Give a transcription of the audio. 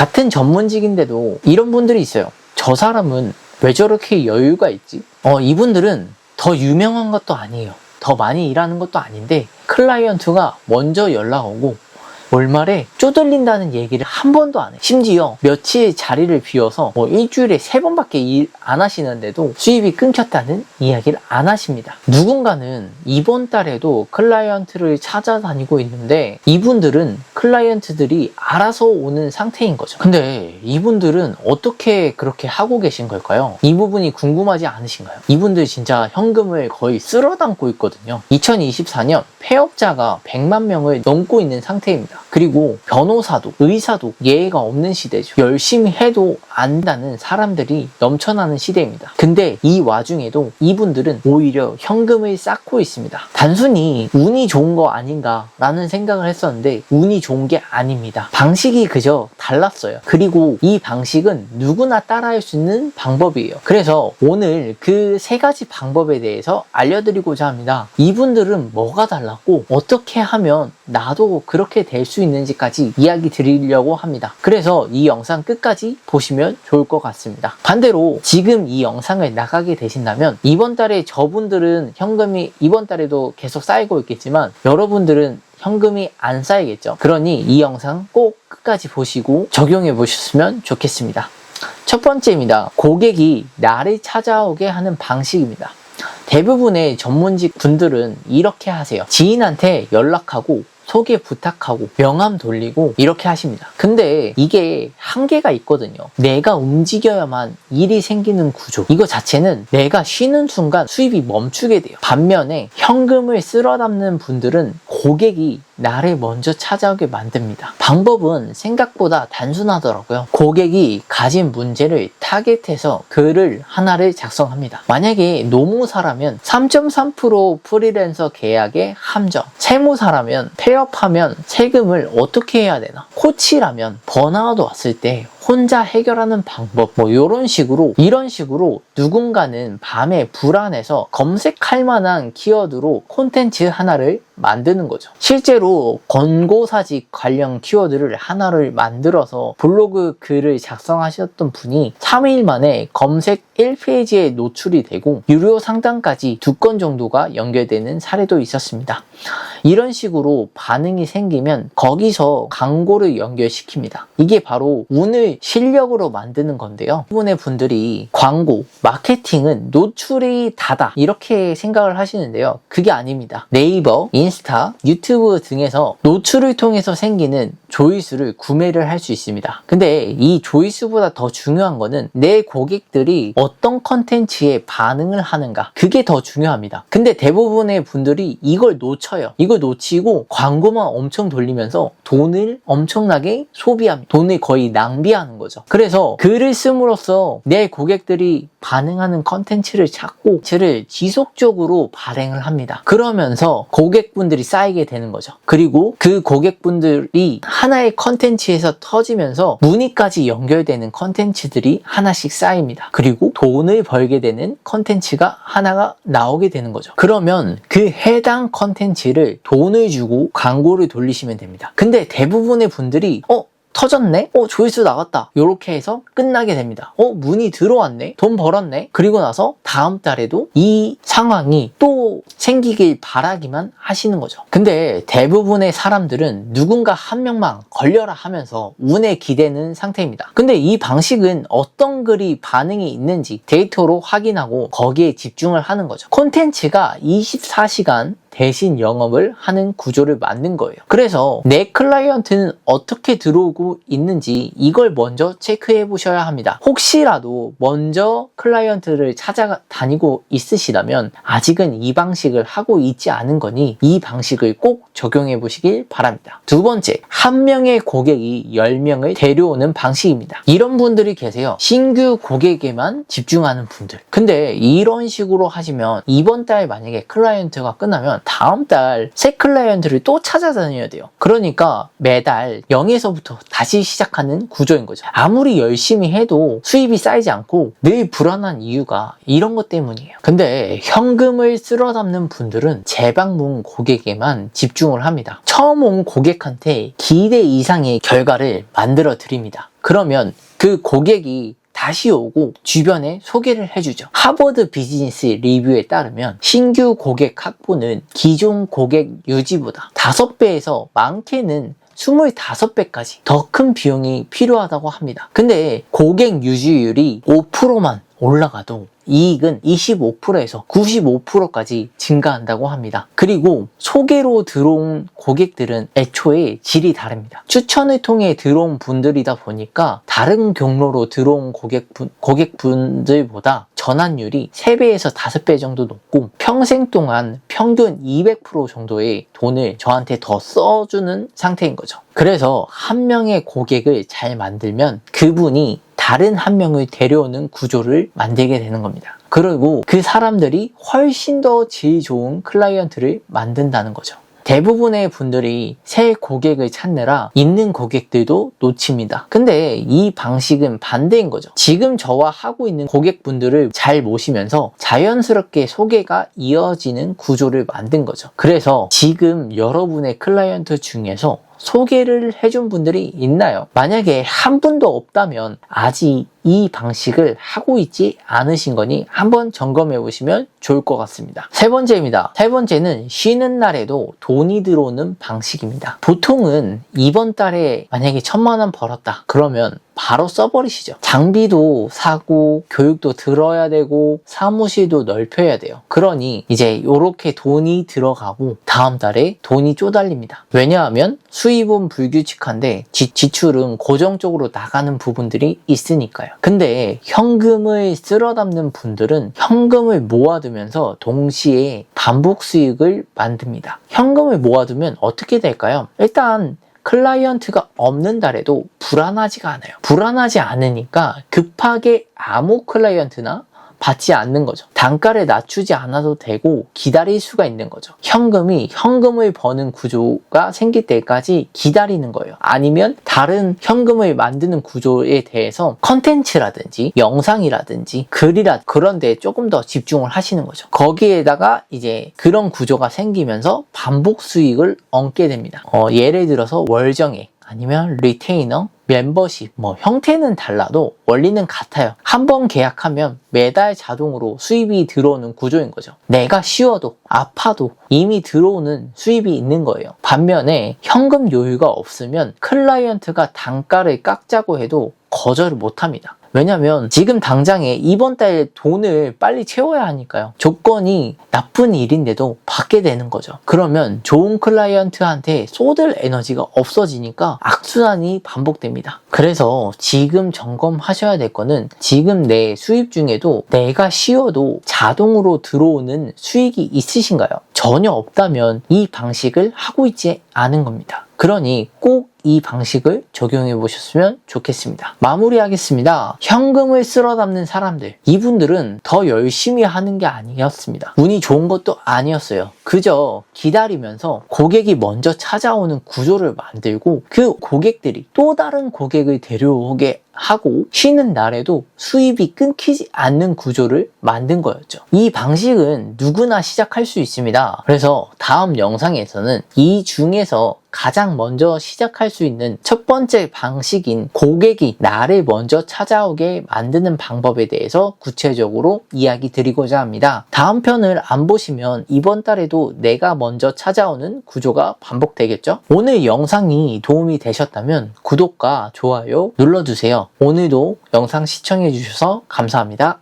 같은 전문직인데도 이런 분들이 있어요. 저 사람은 왜 저렇게 여유가 있지? 이분들은 더 유명한 것도 아니에요. 더 많이 일하는 것도 아닌데 클라이언트가 먼저 연락 오고 월말에 쪼들린다는 얘기를 한 번도 안 해. 심지어 며칠 자리를 비워서 일주일에 3번밖에 일 안 하시는데도 수입이 끊겼다는 이야기를 안 하십니다. 누군가는 이번 달에도 클라이언트를 찾아다니고 있는데 이분들은 클라이언트들이 알아서 오는 상태인 거죠. 근데 이분들은 어떻게 그렇게 하고 계신 걸까요? 이 부분이 궁금하지 않으신가요? 이분들 진짜 현금을 거의 쓸어 담고 있거든요. 2024년 폐업자가 100만 명을 넘고 있는 상태입니다. 그리고 변호사도 의사도 예외가 없는 시대죠. 열심히 해도 안다는 사람들이 넘쳐나는 시대입니다. 근데 이 와중에도 이분들은 오히려 현금을 쌓고 있습니다. 단순히 운이 좋은 거 아닌가 라는 생각을 했었는데 운이 좋은 게 아닙니다. 방식이 그저 달랐어요. 그리고 이 방식은 누구나 따라할 수 있는 방법이에요. 그래서 오늘 그 3가지 방법에 대해서 알려드리고자 합니다. 이분들은 뭐가 달랐고 어떻게 하면 나도 그렇게 될 수 있는지까지 이야기 드리려고 합니다. 그래서 이 영상 끝까지 보시면 좋을 것 같습니다. 반대로 지금 이 영상을 나가게 되신다면 이번 달에 저분들은 현금이 이번 달에도 계속 쌓이고 있겠지만 여러분들은 현금이 안 쌓이겠죠. 그러니 이 영상 꼭 끝까지 보시고 적용해 보셨으면 좋겠습니다. 첫 번째입니다. 고객이 나를 찾아오게 하는 방식입니다. 대부분의 전문직 분들은 이렇게 하세요. 지인한테 연락하고 소개 부탁하고 명함 돌리고 이렇게 하십니다. 근데 이게 한계가 있거든요. 내가 움직여야만 일이 생기는 구조, 이거 자체는 내가 쉬는 순간 수입이 멈추게 돼요. 반면에 현금을 쓸어 담는 분들은 고객이 나를 먼저 찾아오게 만듭니다. 방법은 생각보다 단순하더라고요. 고객이 가진 문제를 타겟해서 글을 하나를 작성합니다. 만약에 노무사라면 3.3% 프리랜서 계약의 함정, 채무사라면 폐업하면 세금을 어떻게 해야 되나, 코치라면 번아웃 왔을 때 혼자 해결하는 방법, 이런 식으로 누군가는 밤에 불안해서 검색할 만한 키워드로 콘텐츠 하나를 만드는 거죠. 실제로 권고사직 관련 키워드를 하나를 만들어서 블로그 글을 작성하셨던 분이 3일 만에 검색 1페이지에 노출이 되고 유료 상담까지 2건 정도가 연결되는 사례도 있었습니다. 이런 식으로 반응이 생기면 거기서 광고를 연결시킵니다. 이게 바로 운을 실력으로 만드는 건데요. 대부분의 분들이 광고, 마케팅은 노출이 다다 이렇게 생각을 하시는데요. 그게 아닙니다. 네이버, 인스타, 유튜브 등에서 노출을 통해서 생기는 조회수를 구매를 할 수 있습니다. 근데 이 조회수보다 더 중요한 거는 내 고객들이 어떤 컨텐츠에 반응을 하는가, 그게 더 중요합니다. 근데 대부분의 분들이 이걸 놓쳐요. 이걸 놓치고 광고만 엄청 돌리면서 돈을 엄청나게 소비합니다. 돈을 거의 낭비하는 거죠. 그래서 글을 씀으로써 내 고객들이 반응하는 컨텐츠를 찾고 그를 지속적으로 발행을 합니다. 그러면서 고객분들이 쌓이게 되는 거죠. 그리고 그 고객분들이 하나의 컨텐츠에서 터지면서 문의까지 연결되는 컨텐츠들이 하나씩 쌓입니다. 그리고 돈을 벌게 되는 컨텐츠가 하나가 나오게 되는 거죠. 그러면 그 해당 컨텐츠를 돈을 주고 광고를 돌리시면 됩니다. 근데 대부분의 분들이 터졌네? 조회수 나갔다. 이렇게 해서 끝나게 됩니다. 문의 들어왔네? 돈 벌었네? 그리고 나서 다음 달에도 이 상황이 또 생기길 바라기만 하시는 거죠. 근데 대부분의 사람들은 누군가 한 명만 걸려라 하면서 운에 기대는 상태입니다. 근데 이 방식은 어떤 글이 반응이 있는지 데이터로 확인하고 거기에 집중을 하는 거죠. 콘텐츠가 24시간 대신 영업을 하는 구조를 만든 거예요. 그래서 내 클라이언트는 어떻게 들어오고 있는지 이걸 먼저 체크해 보셔야 합니다. 혹시라도 먼저 클라이언트를 찾아다니고 있으시다면 아직은 이 방식을 하고 있지 않은 거니 이 방식을 꼭 적용해 보시길 바랍니다. 두 번째, 한 명의 고객이 10명을 데려오는 방식입니다. 이런 분들이 계세요. 신규 고객에만 집중하는 분들. 근데 이런 식으로 하시면 이번 달 만약에 클라이언트가 끝나면 다음 달 새 클라이언트를 또 찾아다녀야 돼요. 그러니까 매달 0에서부터 다시 시작하는 구조인 거죠. 아무리 열심히 해도 수입이 쌓이지 않고 늘 불안한 이유가 이런 것 때문이에요. 근데 현금을 쓸어 담는 분들은 재방문 고객에만 집중을 합니다. 처음 온 고객한테 기대 이상의 결과를 만들어 드립니다. 그러면 그 고객이 다시 오고 주변에 소개를 해주죠. 하버드 비즈니스 리뷰에 따르면 신규 고객 확보는 기존 고객 유지보다 5배에서 많게는 25배까지 더 큰 비용이 필요하다고 합니다. 근데 고객 유지율이 5%만 올라가도 이익은 25%에서 95%까지 증가한다고 합니다. 그리고 소개로 들어온 고객들은 애초에 질이 다릅니다. 추천을 통해 들어온 분들이다 보니까 다른 경로로 들어온 고객분들보다 전환율이 3배에서 5배 정도 높고 평생 동안 평균 200% 정도의 돈을 저한테 더 써주는 상태인 거죠. 그래서 한 명의 고객을 잘 만들면 그분이 다른 한 명을 데려오는 구조를 만들게 되는 겁니다. 그리고 그 사람들이 훨씬 더 질 좋은 클라이언트를 만든다는 거죠. 대부분의 분들이 새 고객을 찾느라 있는 고객들도 놓칩니다. 근데 이 방식은 반대인 거죠. 지금 저와 하고 있는 고객분들을 잘 모시면서 자연스럽게 소개가 이어지는 구조를 만든 거죠. 그래서 지금 여러분의 클라이언트 중에서 소개를 해준 분들이 있나요? 만약에 한 분도 없다면 아직 이 방식을 하고 있지 않으신 거니 한번 점검해 보시면 좋을 것 같습니다. 세 번째입니다. 세 번째는 쉬는 날에도 돈이 들어오는 방식입니다. 보통은 이번 달에 만약에 1,000만 원 벌었다 그러면 바로 써버리시죠. 장비도 사고 교육도 들어야 되고 사무실도 넓혀야 돼요. 그러니 이제 이렇게 돈이 들어가고 다음 달에 돈이 쪼달립니다. 왜냐하면 수입은 불규칙한데 지출은 고정적으로 나가는 부분들이 있으니까요. 근데 현금을 쓸어 담는 분들은 현금을 모아두면서 동시에 반복 수익을 만듭니다. 현금을 모아두면 어떻게 될까요? 일단 클라이언트가 없는 달에도 불안하지가 않아요. 불안하지 않으니까 급하게 아무 클라이언트나 받지 않는 거죠. 단가를 낮추지 않아도 되고 기다릴 수가 있는 거죠. 현금을 버는 구조가 생길 때까지 기다리는 거예요. 아니면 다른 현금을 만드는 구조에 대해서 컨텐츠라든지 영상이라든지 그런 데 조금 더 집중을 하시는 거죠. 거기에다가 이제 그런 구조가 생기면서 반복 수익을 얻게 됩니다. 예를 들어서 월정액 아니면 리테이너, 멤버십, 형태는 달라도 원리는 같아요. 한번 계약하면 매달 자동으로 수입이 들어오는 구조인 거죠. 내가 쉬어도 아파도 이미 들어오는 수입이 있는 거예요. 반면에 현금 여유가 없으면 클라이언트가 단가를 깎자고 해도 거절을 못 합니다. 왜냐면 지금 당장에 이번 달 돈을 빨리 채워야 하니까요. 조건이 나쁜 일인데도 받게 되는 거죠. 그러면 좋은 클라이언트한테 쏟을 에너지가 없어지니까 악순환이 반복됩니다. 그래서 지금 점검하셔야 될 거는 지금 내 수입 중에도 내가 쉬어도 자동으로 들어오는 수익이 있으신가요? 전혀 없다면 이 방식을 하고 있지 않은 겁니다. 그러니 꼭 이 방식을 적용해 보셨으면 좋겠습니다. 마무리하겠습니다. 현금을 쓸어 담는 사람들, 이분들은 더 열심히 하는 게 아니었습니다. 운이 좋은 것도 아니었어요. 그저 기다리면서 고객이 먼저 찾아오는 구조를 만들고 그 고객들이 또 다른 고객을 데려오게 하고 쉬는 날에도 수입이 끊기지 않는 구조를 만든 거였죠. 이 방식은 누구나 시작할 수 있습니다. 그래서 다음 영상에서는 이 중에서 가장 먼저 시작할 수 있는 첫 번째 방식인 고객이 나를 먼저 찾아오게 만드는 방법에 대해서 구체적으로 이야기 드리고자 합니다. 다음 편을 안 보시면 이번 달에도 내가 먼저 찾아오는 구조가 반복되겠죠? 오늘 영상이 도움이 되셨다면 구독과 좋아요 눌러주세요. 오늘도 영상 시청해 주셔서 감사합니다.